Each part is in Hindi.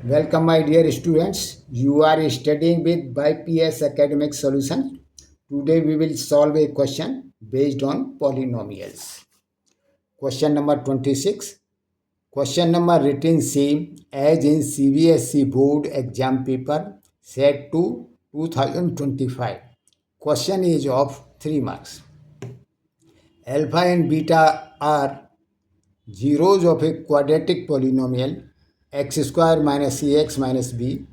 Welcome, my dear students. You are studying with ByPS Academic Solution. Today we will solve a question based on polynomials. Question number 26. Question number written same as in CBSE board exam paper set to 2025. Question is of 3 marks. Alpha and beta are zeros of a quadratic polynomial x square minus ax minus b.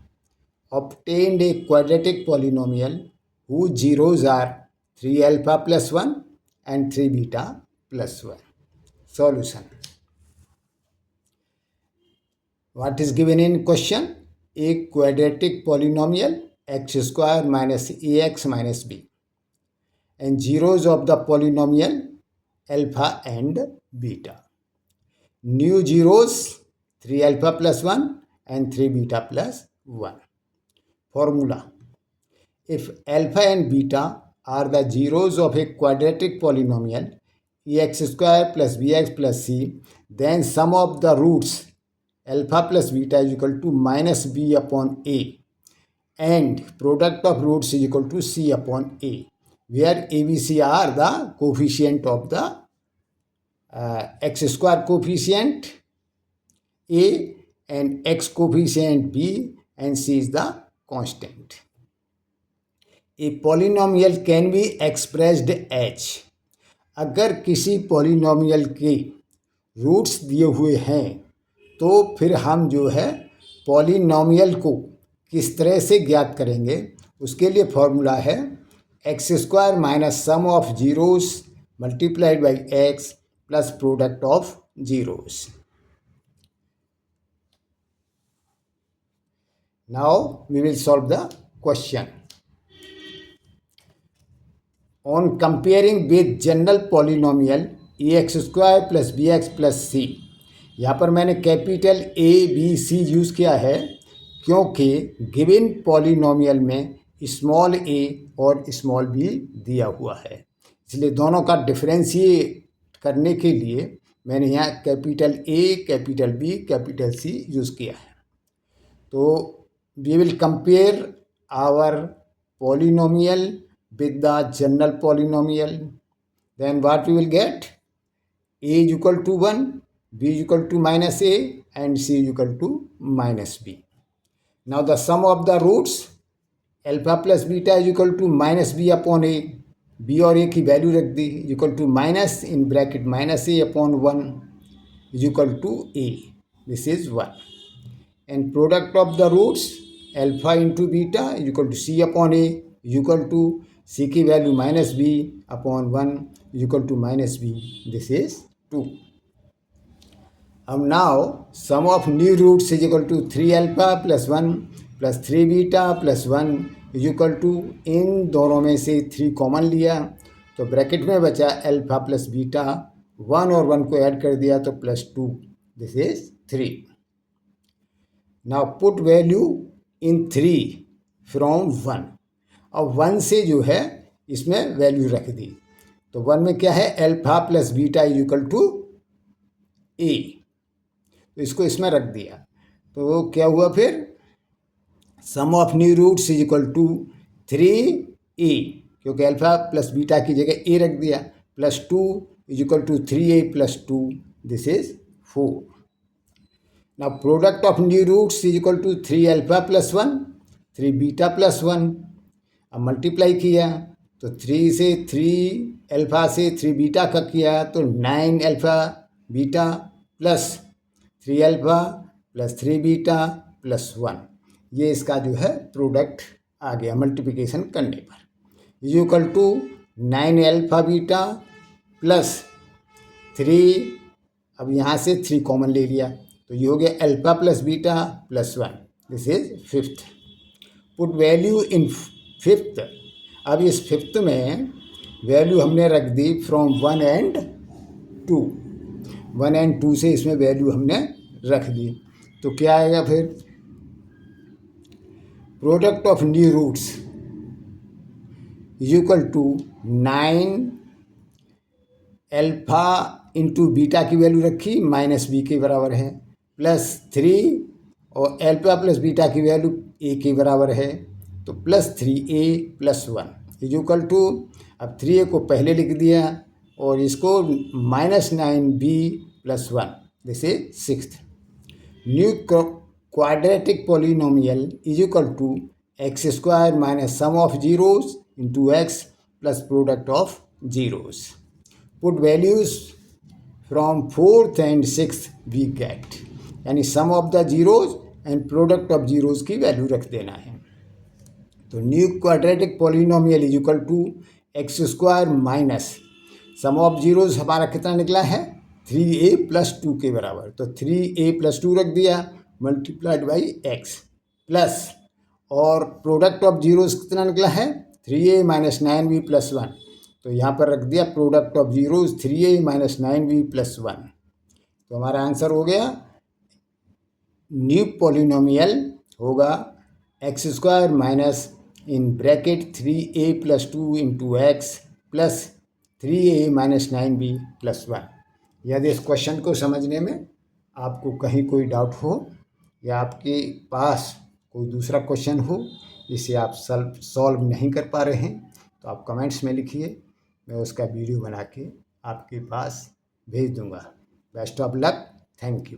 Obtained a quadratic polynomial whose zeros are 3 alpha plus 1 and 3 beta plus 1. Solution. What is given in question? A quadratic polynomial x square minus ax minus b, and zeros of the polynomial alpha and beta. New zeros 3 alpha plus 1 and 3 beta plus 1. Formula. If alpha and beta are the zeros of a quadratic polynomial ax square plus bx plus c, then sum of the roots alpha plus beta is equal to minus b upon a, and product of roots is equal to c upon a, where a, b, c are the coefficient of the x square coefficient a and x coefficient b, and c is the constant. A polynomial can be expressed H, अगर किसी पॉलिनोमियल के रूट्स दिए हुए हैं तो फिर हम जो है पॉलिनोमियल को किस तरह से ज्ञात करेंगे, उसके लिए फॉर्मूला है x square minus sum of zeros multiplied by x plus product of zeros. Now we will solve the question. On comparing with general polynomial ax square plus bx plus c, यहाँ पर मैंने capital A B C use किया है क्योंकि गिवन पॉलिनोमियल में स्मॉल ए और स्मॉल बी दिया हुआ है, इसलिए दोनों का डिफरेंशिएट करने के लिए मैंने यहाँ capital A capital B capital C use किया है. तो we will compare our polynomial with the general polynomial, then what we will get? A is equal to 1, b is equal to minus a, and c is equal to minus b. Now the sum of the roots alpha plus beta is equal to minus b upon a, b और a की वैल्यू रख दी, equal to minus in bracket minus A upon 1 is equal to a, this is 1, and product of the roots alpha into beta is equal to c upon a is equal to c की value minus B upon 1 is equal to minus B, this is 2. अब now sum of new roots is equal to 3 alpha plus 1 plus 3 beta plus 1 is equal to, इन दोनों में से 3 कॉमन लिया तो ब्रैकेट में बचा अल्फा प्लस बीटा, 1 और 1 को ऐड कर दिया तो plus 2, this is 3. Now put value in 3 from 1. अब 1 से जो है इसमें वैल्यू रख दी, तो 1 में क्या है alpha plus beta is equal to A, तो इसको इसमें रख दिया तो क्या हुआ फिर sum of new roots is equal to 3a, क्योंकि अल्फा प्लस बीटा की जगह ए रख दिया, plus 2 is equal to 3a plus 2, this is 4. Now product of new roots is equal to 3 alpha plus 1 3 beta plus 1. अब मल्टीप्लाई किया तो 3 से 3 अल्फा से 3 बीटा का किया तो 9 alpha beta plus 3 alpha plus 3 beta plus 1, ये इसका जो है प्रोडक्ट आ गया मल्टीप्लिकेशन करने पर, is equal to 9 alpha beta plus 3, अब यहाँ से 3 कॉमन ले लिया तो ये हो गया alpha plus beta plus 1, this is 5th. Put value in 5th. अब इस 5th में वैल्यू हमने रख दी फ्रॉम 1 एंड 2, 1 एंड 2 से इसमें वैल्यू हमने रख दी, तो क्या आएगा फिर product of new roots is equal to 9 alpha into beta की वैल्यू रखी माइनस बी के बराबर है, प्लस 3 और एल्फा प्लस बीटा की वैल्यू ए के बराबर है, तो +3a+1 इक्वल टू, अब 3a को पहले लिख दिया और इसको -9b+1, this is sixth. New quadratic polynomial is equal to x² minus sum of zeros into x plus product of zeros. Put values from fourth and sixth we get, यानी sum of the zeros and product of zeros की वैल्यू रख देना है। तो new quadratic polynomial is equal to x² minus sum of zeros हमारा कितना निकला है 3a+2 के बराबर, तो 3a+2 रख दिया मल्टीप्लाइड बाई x प्लस, और प्रोडक्ट ऑफ जीरोज कितना निकला है 3a माइनस 9b+1, तो यहाँ पर रख दिया product of zeros 3a minus 9b+1। तो हमारा आंसर हो गया न्यू पोलिनोमियल होगा x² minus in bracket 3a+2 into x plus 3a minus 9b+1। यदि इस क्वेश्चन को समझने में आपको कहीं कोई डाउट हो या आपके पास कोई दूसरा क्वेश्चन हो जिसे आप सॉल्व नहीं कर पा रहे हैं, तो आप कमेंट्स में लिखिए, मैं उसका वीडियो बना के आपके पास भेज दूंगा। Best of luck, thank you.